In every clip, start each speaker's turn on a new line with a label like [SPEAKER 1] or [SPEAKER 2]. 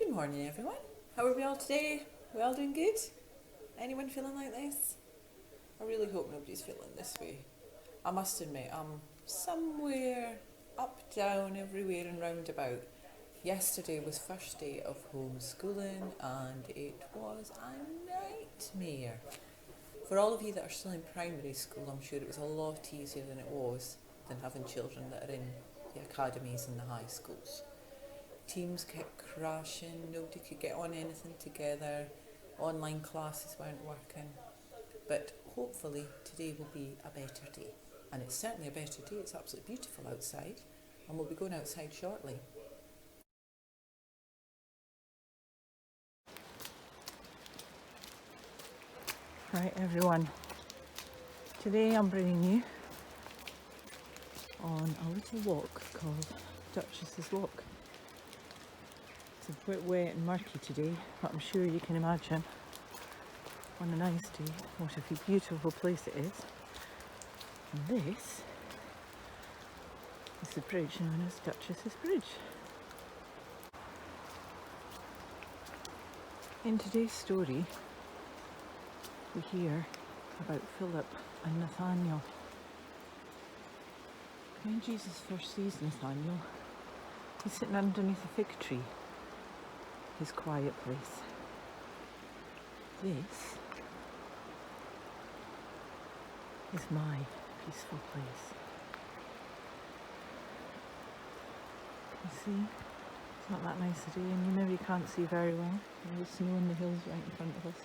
[SPEAKER 1] Good morning, everyone. How are we all today? We all doing good? Anyone feeling like this? I really hope nobody's feeling this way. I must admit, I'm somewhere up, down, everywhere and round about. Yesterday was first day of homeschooling and it was a nightmare. For all of you that are still in primary school, I'm sure it was a lot easier than it was than having children that are in the academies and the high schools. Teams kept crashing, nobody could get on anything together, online classes weren't working. But hopefully today will be a better day. And it's certainly a better day, it's absolutely beautiful outside, and we'll be going outside shortly. Right everyone, today I'm bringing you on a little walk called Duchess's Walk. It's a bit wet and murky today, but I'm sure you can imagine on a nice day what a beautiful place it is. And this is the bridge known as Duchess's Bridge. In today's story we hear about Philip and Nathaniel. When Jesus first sees Nathaniel, he's sitting underneath a fig tree, his quiet place. This is my peaceful place. You see, it's not that nice a day, and you know you can't see very well. There's snow on the hills right in front of us.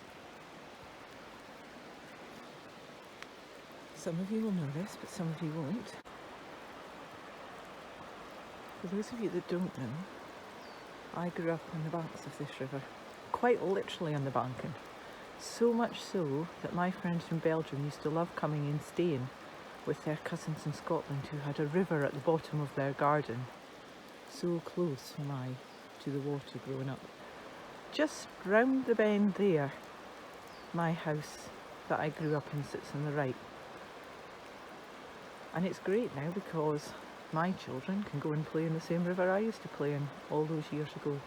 [SPEAKER 1] Some of you will know this, but some of you won't. For those of you that don't know, I grew up on the banks of this river, quite literally on the bank, and so much so that my friends from Belgium used to love coming and staying with their cousins in Scotland who had a river at the bottom of their garden. So close am I to the water growing up. Just round the bend there, my house that I grew up in sits on the right. And it's great now because my children can go and play in the same river I used to play in all those years ago.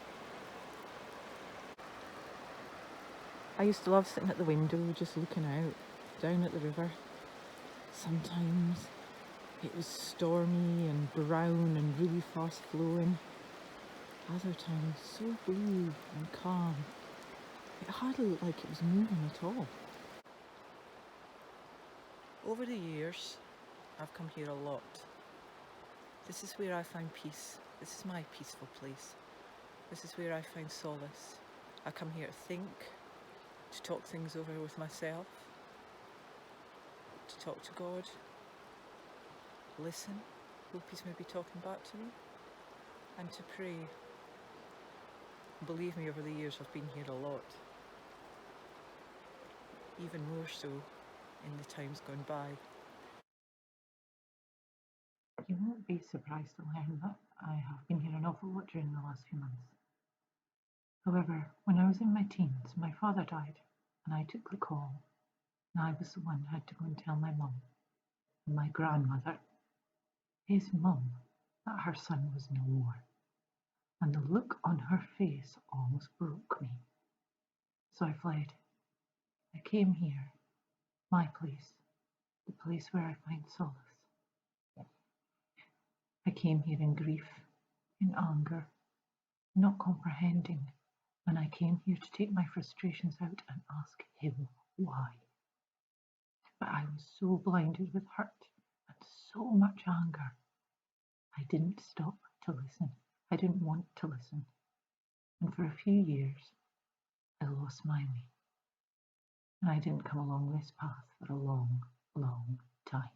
[SPEAKER 1] I used to love sitting at the window just looking out down at the river. Sometimes it was stormy and brown and really fast flowing. Other times so blue and calm. It hardly looked like it was moving at all. Over the years, I've come here a lot. This is where I find peace. This is my peaceful place. This is where I find solace. I come here to think, to talk things over with myself, to talk to God, listen, hope He's maybe talking back to me, and to pray. Believe me, over the years I've been here a lot. Even more so in the times gone by. You won't be surprised to learn that I have been here an awful lot during the last few months. However, when I was in my teens, my father died, and I took the call, and I was the one who had to go and tell my mum and my grandmother, his mum, that her son was no more. And the look on her face almost broke me. So I fled. I came here, my place, the place where I find solace. I came here in grief, in anger, not comprehending, and I came here to take my frustrations out and ask him why. But I was so blinded with hurt and so much anger, I didn't stop to listen. I didn't want to listen. And for a few years, I lost my way. And I didn't come along this path for a long, long time.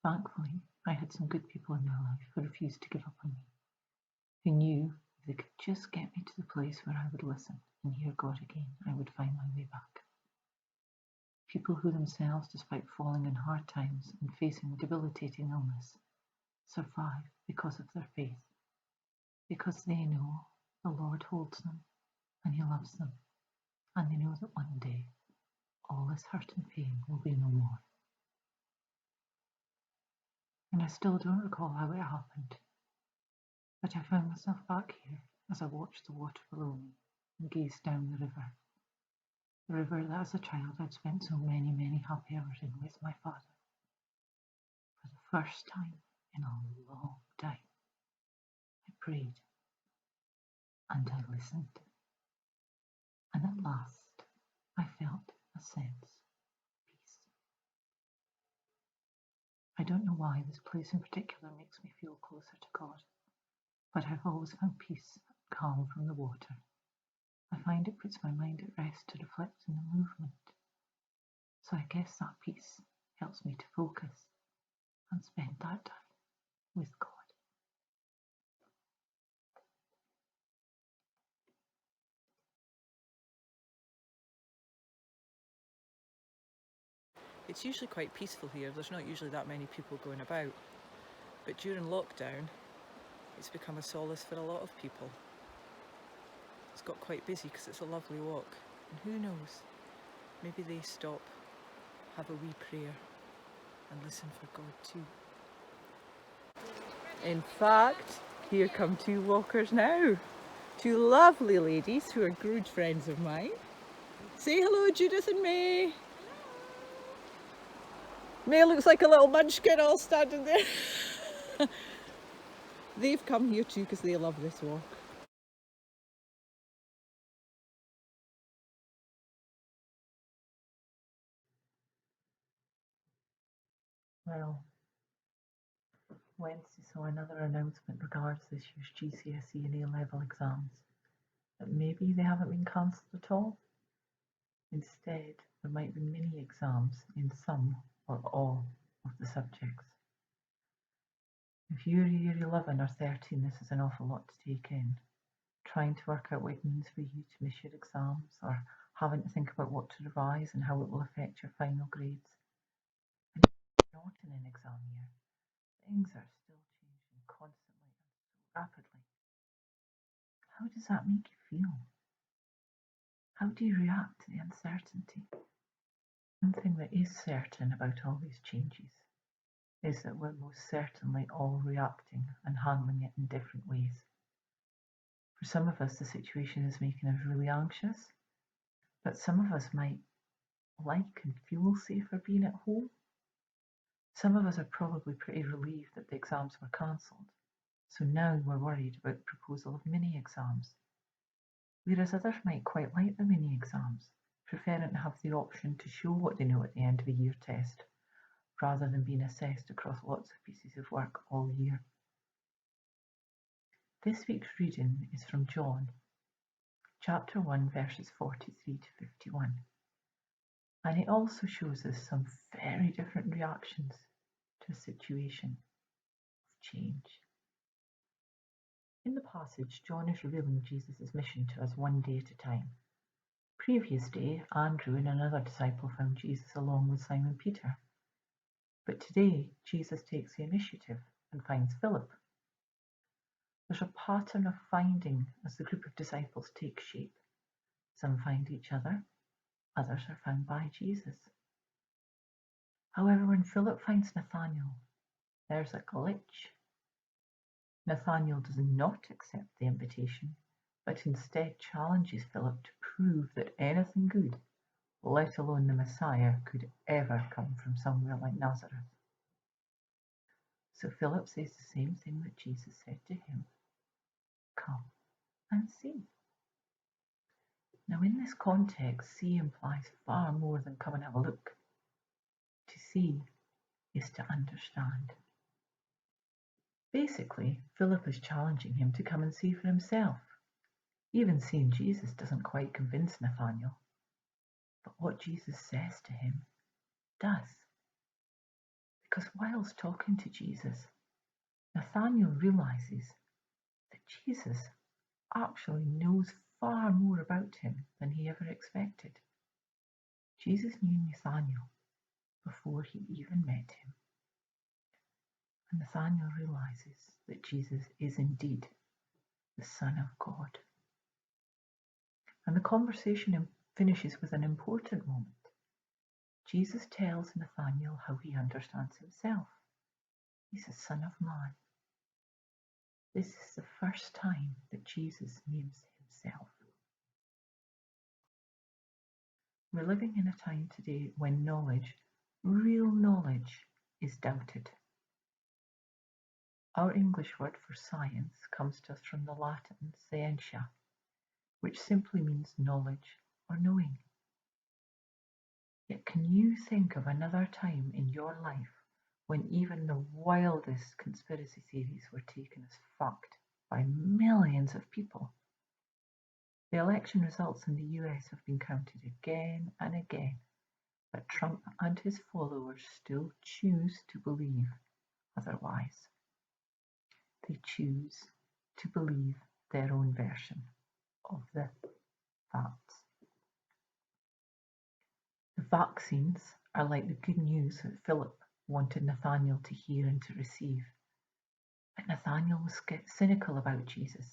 [SPEAKER 1] Thankfully, I had some good people in my life who refused to give up on me, who knew if they could just get me to the place where I would listen and hear God again, I would find my way back. People who themselves, despite falling in hard times and facing debilitating illness, survive because of their faith, because they know the Lord holds them and He loves them, and they know that one day all this hurt and pain will be no more. And I still don't recall how it happened.
[SPEAKER 2] But I found myself back here as I watched the water below me and gazed down the river. The river that as a child I'd spent so many, many happy hours in with my father. For the first time in a long time, I prayed and I listened. And at last, I felt a sense of peace. I don't know why this place in particular makes me feel closer to God, but I've always found peace and calm from the water. I find it puts my mind at rest to reflect on the movement. So I guess that peace helps me to focus and spend that time with God.
[SPEAKER 1] It's usually quite peaceful here. There's not usually that many people going about. But during lockdown, it's become a solace for a lot of people. It's got quite busy because it's a lovely walk. And who knows, maybe they stop, have a wee prayer and listen for God too. In fact, here come two walkers now. Two lovely ladies who are good friends of mine. Say hello, Judith and May. May looks like a little munchkin all standing there. They've come here too because they love this walk.
[SPEAKER 2] Well, Wednesday saw another announcement regards this year's GCSE and A-level exams. That maybe they haven't been cancelled at all. Instead, there might be mini exams in some or all of the subjects. If you're year 11 or 13, this is an awful lot to take in. Trying to work out what it means for you to miss your exams, or having to think about what to revise and how it will affect your final grades. And if you're not in an exam year, things are still changing constantly and so rapidly. How does that make you feel? How do you react to the uncertainty? One thing that is certain about all these changes is that we're most certainly all reacting and handling it in different ways. For some of us, the situation is making us really anxious, but some of us might like and feel safer being at home. Some of us are probably pretty relieved that the exams were cancelled, so now we're worried about the proposal of mini exams. Whereas others might quite like the mini exams, preferring to have the option to show what they know at the end of a year test, rather than being assessed across lots of pieces of work all year. This week's reading is from John, chapter 1, verses 43 to 51. And it also shows us some very different reactions to a situation of change. In the passage, John is revealing Jesus' mission to us one day at a time. Previous day, Andrew and another disciple found Jesus along with Simon Peter. But today, Jesus takes the initiative and finds Philip. There's a pattern of finding as the group of disciples takes shape. Some find each other, others are found by Jesus. However, when Philip finds Nathanael, there's a glitch. Nathanael does not accept the invitation, but instead challenges Philip to prove that anything good, let alone the Messiah, could ever come from somewhere like Nazareth. So Philip says the same thing that Jesus said to him. Come and see. Now in this context, see implies far more than come and have a look. To see is to understand. Basically, Philip is challenging him to come and see for himself. Even seeing Jesus doesn't quite convince Nathanael, but what Jesus says to him does. Because whilst talking to Jesus, Nathanael realizes that Jesus actually knows far more about him than he ever expected. Jesus knew Nathanael before he even met him. And Nathanael realizes that Jesus is indeed the Son of God. And the conversation finishes with an important moment. Jesus tells Nathanael how he understands himself. He's the Son of Man. This is the first time that Jesus names himself. We're living in a time today when knowledge, real knowledge, is doubted. Our English word for science comes to us from the Latin scientia, which simply means knowledge or knowing. Yet can you think of another time in your life when even the wildest conspiracy theories were taken as fact by millions of people? The election results in the US have been counted again and again, but Trump and his followers still choose to believe otherwise. They choose to believe their own version of the facts. The vaccines are like the good news that Philip wanted Nathanael to hear and to receive. But Nathanael was cynical about Jesus.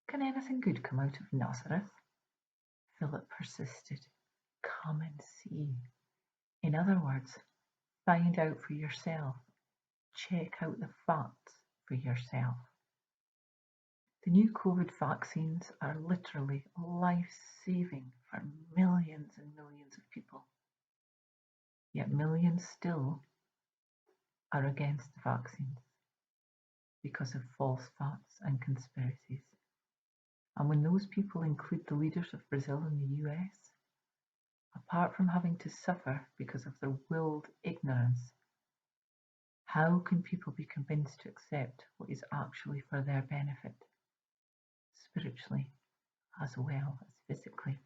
[SPEAKER 2] Can anything good come out of Nazareth? Philip persisted. Come and see. In other words, find out for yourself. Check out the facts for yourself. The new COVID vaccines are literally life-saving for millions and millions of people. Yet millions still are against the vaccines because of false facts and conspiracies. And when those people include the leaders of Brazil and the US, apart from having to suffer because of their willed ignorance, how can people be convinced to accept what is actually for their benefit, spiritually as well as physically?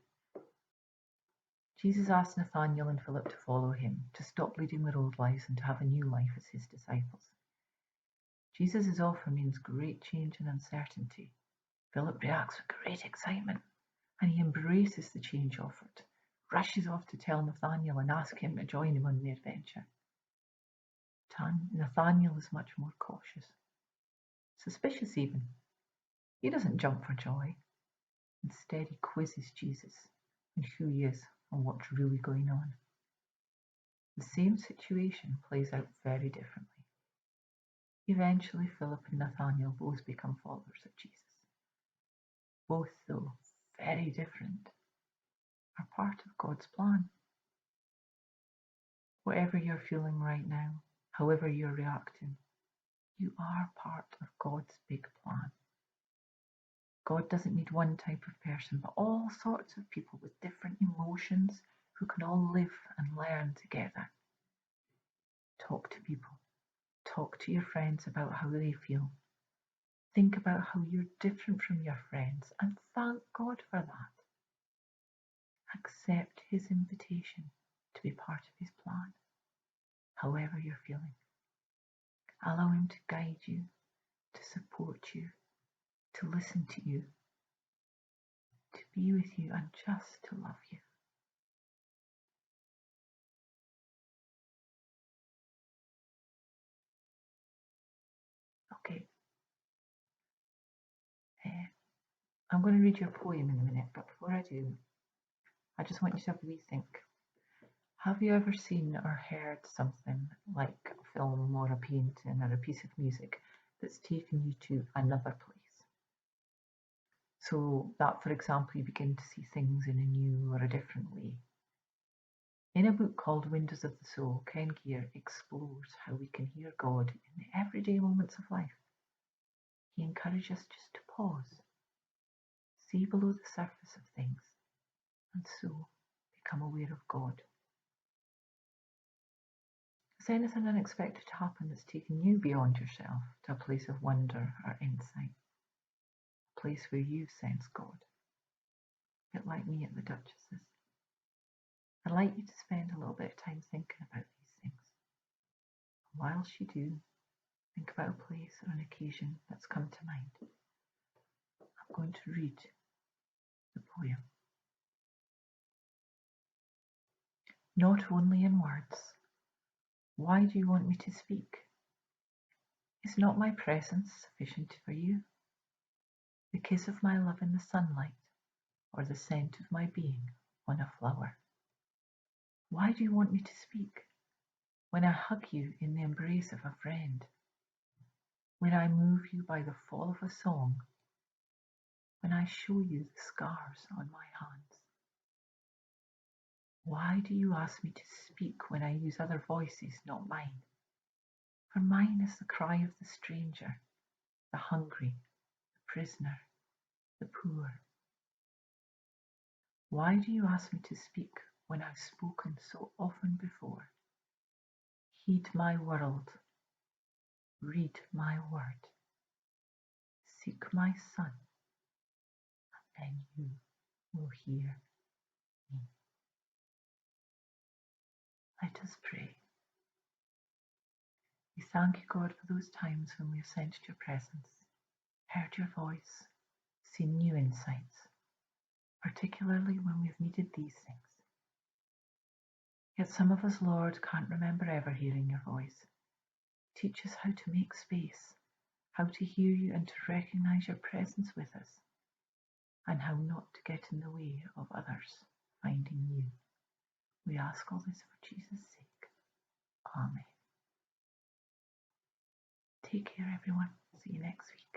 [SPEAKER 2] Jesus asked Nathanael and Philip to follow him, to stop leading their old lives and to have a new life as his disciples. Jesus' offer means great change and uncertainty. Philip reacts with great excitement, and he embraces the change offered, rushes off to tell Nathanael and ask him to join him on the adventure. Nathanael is much more cautious, suspicious even. He doesn't jump for joy. Instead, he quizzes Jesus on who he is and what's really going on. The same situation plays out very differently. Eventually, Philip and Nathanael both become followers of Jesus. Both, though very different, are part of God's plan. Whatever you're feeling right now, however you're reacting, you are part of God's big plan. God doesn't need one type of person, but all sorts of people with different emotions who can all live and learn together. Talk to people. Talk to your friends about how they feel. Think about how you're different from your friends and thank God for that. Accept his invitation to be part of his plan, however you're feeling. Allow him to guide you, to support you, to listen to you, to be with you, and just to love you. Okay. I'm going to read you a poem in a minute, but before I do, I just want you to have a wee think. Have you ever seen or heard something like a film or a painting or a piece of music that's taken you to another place? So that, for example, you begin to see things in a new or a different way. In a book called Windows of the Soul, Ken Gear explores how we can hear God in the everyday moments of life. He encourages us just to pause, see below the surface of things, and so become aware of God. Has anything unexpected happened that's taken you beyond yourself to a place of wonder or insight? A place where you sense God? A bit like me at the Duchess's. I'd like you to spend a little bit of time thinking about these things. And whilst you do, think about a place or an occasion that's come to mind. I'm going to read the poem. Not only in words. Why do you want me to speak? Is not my presence sufficient for you? The kiss of my love in the sunlight, or the scent of my being on a flower? Why do you want me to speak when I hug you in the embrace of a friend? when I move you by the fall of a song, when I show you the scars on my hands? Why do you ask me to speak when I use other voices, not mine? For mine is the cry of the stranger, the hungry, the prisoner, the poor. Why do you ask me to speak when I've spoken so often before? Heed my world, read my word, seek my Son, and you will hear me. Let us pray. We thank you, God, for those times when we have sensed your presence, heard your voice, seen new insights, particularly when we've needed these things. Yet some of us, Lord, can't remember ever hearing your voice. Teach us how to make space, how to hear you and to recognize your presence with us, and how not to get in the way of others finding you. We ask all this for Jesus' sake. Amen. Take care, everyone. See you next week.